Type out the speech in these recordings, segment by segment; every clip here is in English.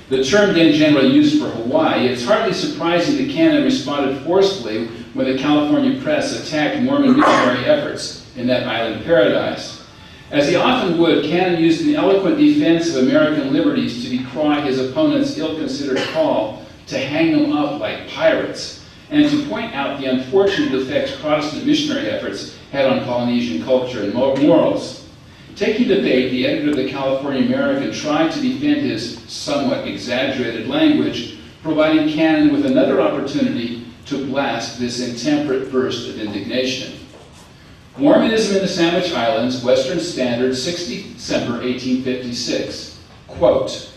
The term then generally used for Hawaii, it's hardly surprising that Cannon responded forcefully when the California press attacked Mormon missionary efforts in that island paradise. As he often would, Cannon used an eloquent defense of American liberties to decry his opponent's ill-considered call to hang them up like pirates, and to point out the unfortunate effects Protestant missionary efforts had on Polynesian culture and morals. Taking the bait, the editor of the California American tried to defend his somewhat exaggerated language, providing Cannon with another opportunity to blast this intemperate burst of indignation. Mormonism in the Sandwich Islands, Western Standard, 6 December 1856. Quote,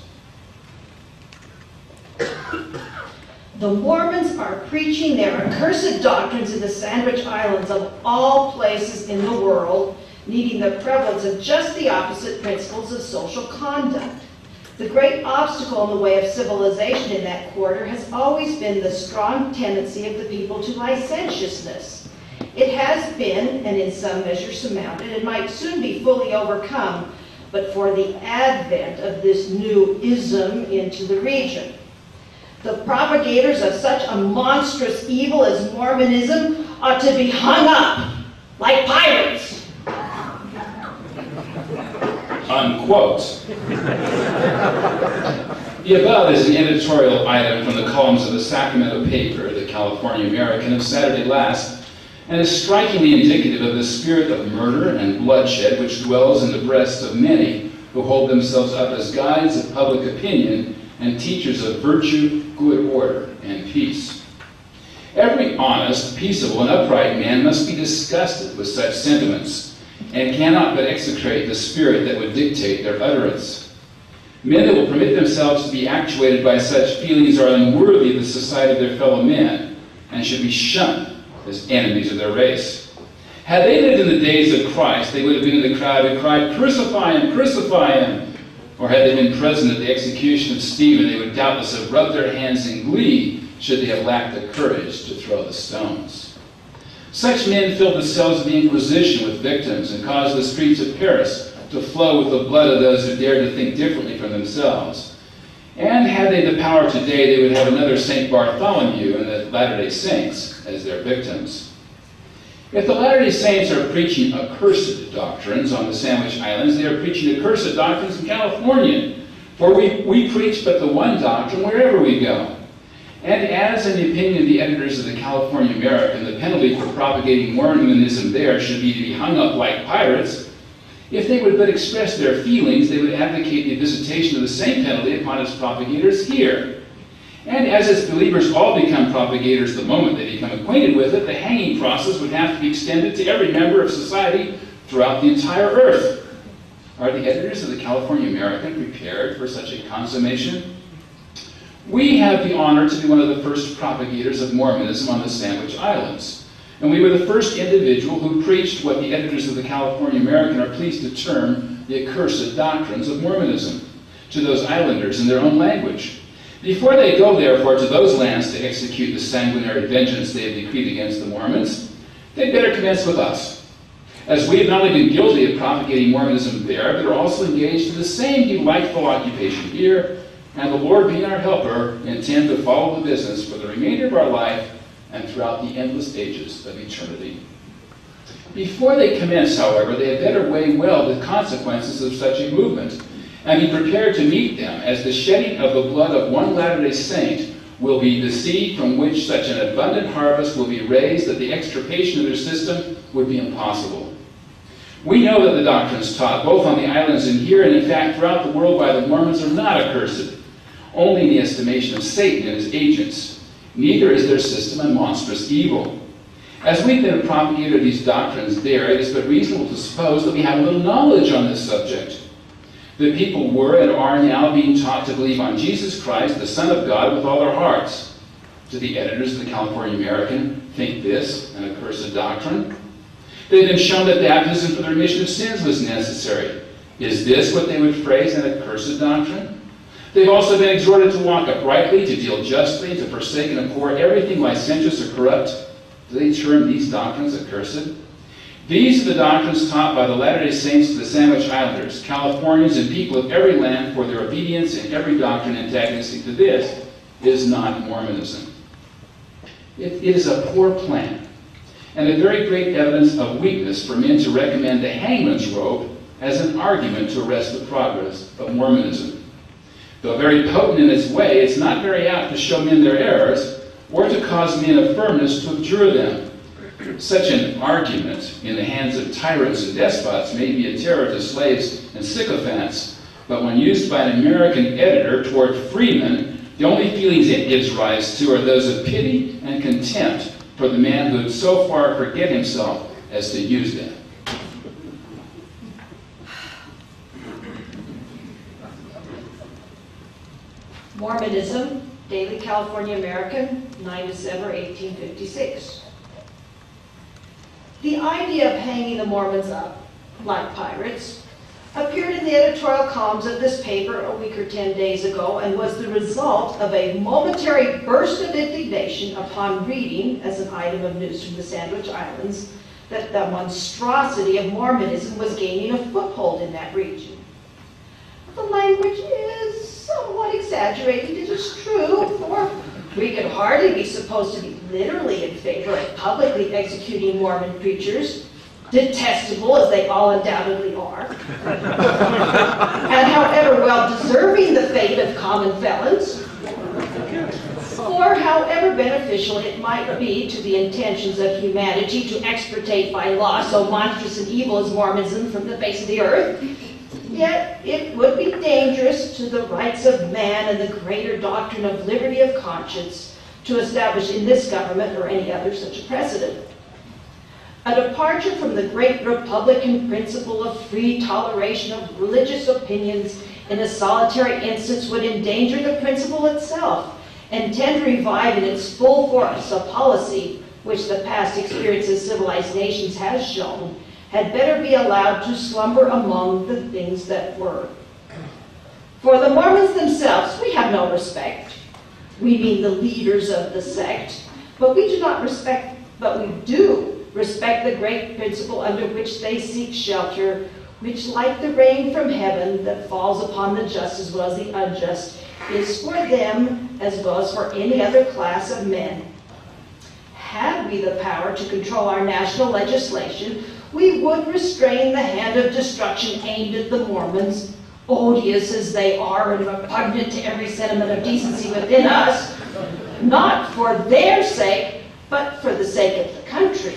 "The Mormons are preaching their accursed doctrines in the Sandwich Islands, of all places in the world, needing the prevalence of just the opposite principles of social conduct. The great obstacle in the way of civilization in that quarter has always been the strong tendency of the people to licentiousness. It has been, and in some measure surmounted, and might soon be fully overcome, but for the advent of this new ism into the region. The propagators of such a monstrous evil as Mormonism ought to be hung up like pirates." Unquote. The above is an editorial item from the columns of the Sacramento paper, the California American, of Saturday last, and is strikingly indicative of the spirit of murder and bloodshed which dwells in the breasts of many who hold themselves up as guides of public opinion and teachers of virtue, good order, and peace. Every honest, peaceable, and upright man must be disgusted with such sentiments, and cannot but execrate the spirit that would dictate their utterance. Men that will permit themselves to be actuated by such feelings are unworthy of the society of their fellow men, and should be shunned as enemies of their race. Had they lived in the days of Christ, they would have been in the crowd who cried, "Crucify him, crucify him!" Or had they been present at the execution of Stephen, they would doubtless have rubbed their hands in glee should they have lacked the courage to throw the stones. Such men filled the cells of the Inquisition with victims and caused the streets of Paris to flow with the blood of those who dared to think differently from themselves. And had they the power today, they would have another St. Bartholomew and the Latter-day Saints as their victims. If the Latter-day Saints are preaching accursed doctrines on the Sandwich Islands, they are preaching accursed doctrines in California. For we preach but the one doctrine wherever we go. And as, in the opinion of the editors of the California American, the penalty for propagating Mormonism there should be to be hung up like pirates, if they would but express their feelings, they would advocate the visitation of the same penalty upon its propagators here. And as its believers all become propagators the moment they become acquainted with it, the hanging process would have to be extended to every member of society throughout the entire earth. Are the editors of the California American prepared for such a consummation? We have the honor to be one of the first propagators of Mormonism on the Sandwich Islands. And we were the first individual who preached what the editors of the California American are pleased to term the accursed doctrines of Mormonism to those islanders in their own language. Before they go, therefore, to those lands to execute the sanguinary vengeance they have decreed against the Mormons, they'd better commence with us, as we have not only been guilty of propagating Mormonism there, but are also engaged in the same delightful occupation here, and the Lord being our helper, intend to follow the business for the remainder of our life and throughout the endless ages of eternity. Before they commence, however, they had better weigh well the consequences of such a movement, and be prepared to meet them, as the shedding of the blood of one Latter-day Saint will be the seed from which such an abundant harvest will be raised that the extirpation of their system would be impossible. We know that the doctrines taught, both on the islands and here, and in fact throughout the world by the Mormons, are not accursed, only in the estimation of Satan and his agents. Neither is their system a monstrous evil. As we've been a propagator of these doctrines there, it is but reasonable to suppose that we have little knowledge on this subject. The people were and are now being taught to believe on Jesus Christ, the Son of God, with all their hearts. Do the editors of the California American think this an accursed doctrine? They've been shown that baptism for the remission of sins was necessary. Is this what they would phrase an accursed doctrine? They've also been exhorted to walk uprightly, to deal justly, to forsake and abhor everything licentious or corrupt. Do they term these doctrines accursed? These are the doctrines taught by the Latter-day Saints to the Sandwich Islanders, Californians, and people of every land, for their obedience in every doctrine antagonistic to this is not Mormonism. It is a poor plan, and a very great evidence of weakness for men to recommend the hangman's rope as an argument to arrest the progress of Mormonism. Though very potent in its way, it's not very apt to show men their errors or to cause men of firmness to abjure them. Such an argument in the hands of tyrants and despots may be a terror to slaves and sycophants, but when used by an American editor toward freemen, the only feelings it gives rise to are those of pity and contempt for the man who would so far forget himself as to use them. Mormonism, Daily California American, 9 December 1856. The idea of hanging the Mormons up, like pirates, appeared in the editorial columns of this paper a week or 10 days ago and was the result of a momentary burst of indignation upon reading, as an item of news from the Sandwich Islands, that the monstrosity of Mormonism was gaining a foothold in that region. The language is somewhat exaggerated, it is true, for we could hardly be supposed to be literally in favor of publicly executing Mormon preachers, detestable as they all undoubtedly are, and however well deserving the fate of common felons, or however beneficial it might be to the intentions of humanity to extirpate by law so monstrous and evil as Mormonism from the face of the earth. Yet it would be dangerous to the rights of man and the greater doctrine of liberty of conscience to establish in this government or any other such a precedent. A departure from the great Republican principle of free toleration of religious opinions in a solitary instance would endanger the principle itself and tend to revive in its full force a policy which the past experience of civilized nations has shown had better be allowed to slumber among the things that were. For the Mormons themselves, we have no respect. We mean the leaders of the sect, but we do respect the great principle under which they seek shelter, which, like the rain from heaven that falls upon the just as well as the unjust, is for them as well as for any other class of men. Had we the power to control our national legislation, we would restrain the hand of destruction aimed at the Mormons, odious as they are and repugnant to every sentiment of decency within us, not for their sake, but for the sake of the country.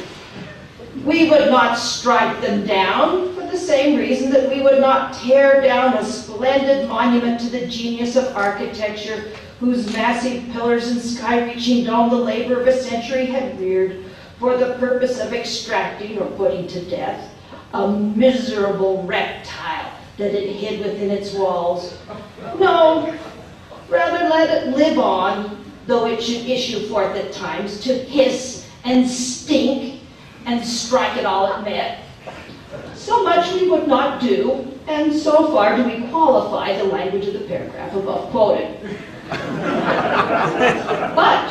We would not strike them down for the same reason that we would not tear down a splendid monument to the genius of architecture whose massive pillars and sky-reaching dome the labor of a century had reared for the purpose of extracting or putting to death a miserable reptile that it hid within its walls. No, rather let it live on, though it should issue forth at times to hiss and stink and strike at all it met. So much we would not do, and so far do we qualify the language of the paragraph above quoted. But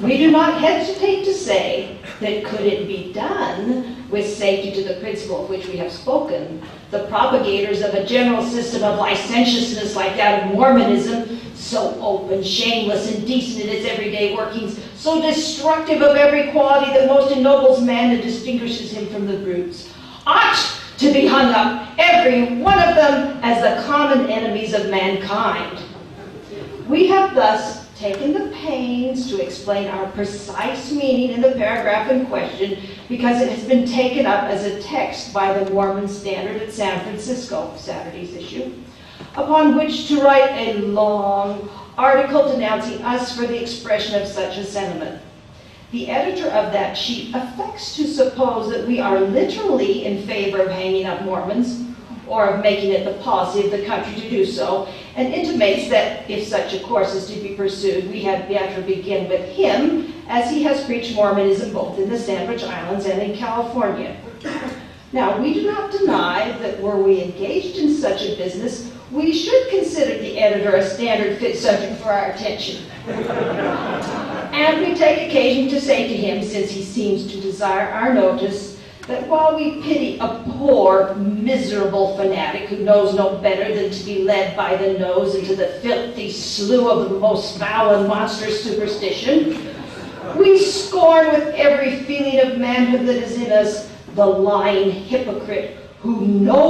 we do not hesitate to say that could it be done with safety to the principle of which we have spoken, the propagators of a general system of licentiousness like that of Mormonism, so open, shameless, and decent in its everyday workings, so destructive of every quality that most ennobles man and distinguishes him from the brutes, ought to be hung up, every one of them, as the common enemies of mankind. We have thus taken the pains to explain our precise meaning in the paragraph in question because it has been taken up as a text by the Mormon Standard at San Francisco, Saturday's issue, upon which to write a long article denouncing us for the expression of such a sentiment. The editor of that sheet affects to suppose that we are literally in favor of hanging up Mormons, or of making it the policy of the country to do so, and intimates that if such a course is to be pursued, we had better begin with him, as he has preached Mormonism both in the Sandwich Islands and in California. Now, we do not deny that were we engaged in such a business, we should consider the editor a standard fit subject for our attention. And we take occasion to say to him, since he seems to desire our notice, that while we pity a poor, miserable fanatic who knows no better than to be led by the nose into the filthy slough of the most foul and monstrous superstition, we scorn with every feeling of manhood that is in us the lying hypocrite who knows